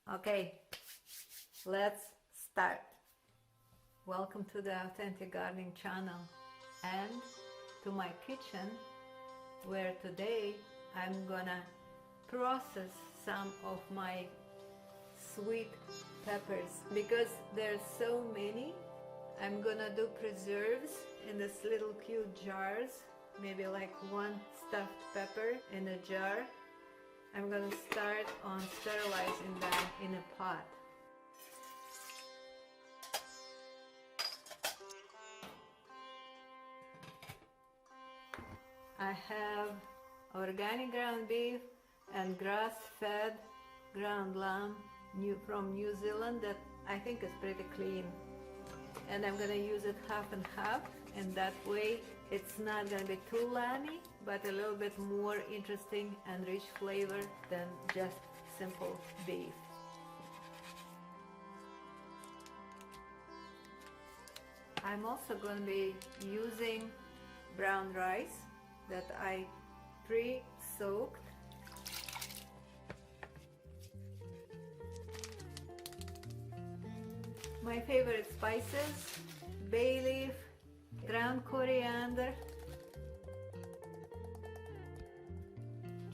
Okay, let's start. Welcome to the Authentic Gardening channel and to my kitchen, where today I'm gonna process some of my sweet peppers because there's so many. I'm gonna do preserves in this little cute jars, maybe like one stuffed pepper in a jar. I'm gonna start on sterilizing them in a pot. I have organic ground beef and grass-fed ground lamb from New Zealand that I think is pretty clean. And I'm gonna use it half and half, and that way it's not gonna be too lamby, but a little bit more interesting and rich flavor than just simple beef. I'm also going to be using brown rice that I pre-soaked. My favorite spices: bay leaf, ground coriander,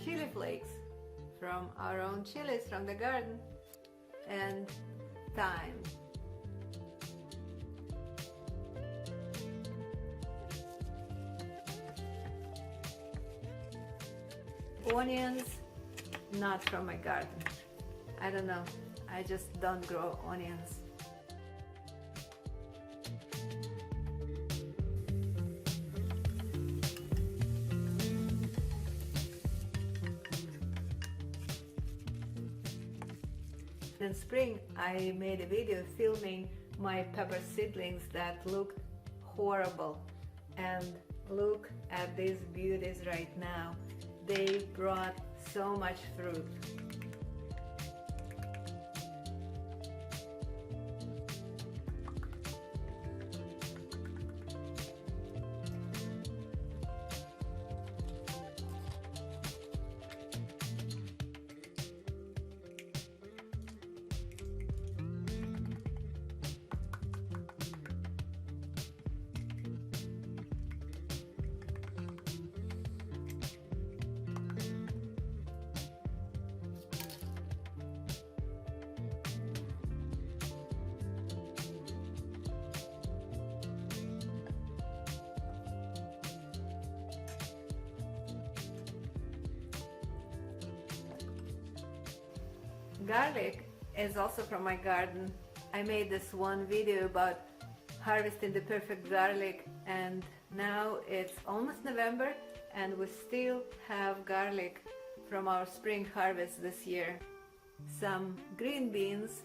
chili flakes from our own chilies from the garden, and thyme. Onions, not from my garden. I don't know, I just don't grow onions. In spring, I made a video filming my pepper seedlings that looked horrible, and look at these beauties right now. They brought so much fruit. Garlic is also from my garden. I made this one video about harvesting the perfect garlic, and now it's almost November and we still have garlic from our spring harvest this year. Some green beans,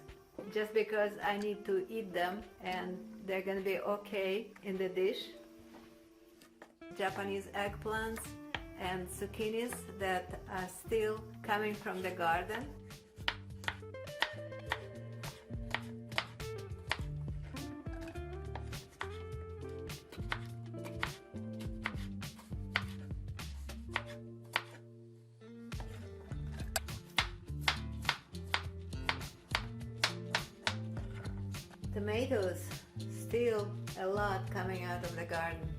just because I need to eat them and they're gonna be okay in the dish. Japanese eggplants and zucchinis that are still coming from the garden. Tomatoes, still a lot coming out of the garden.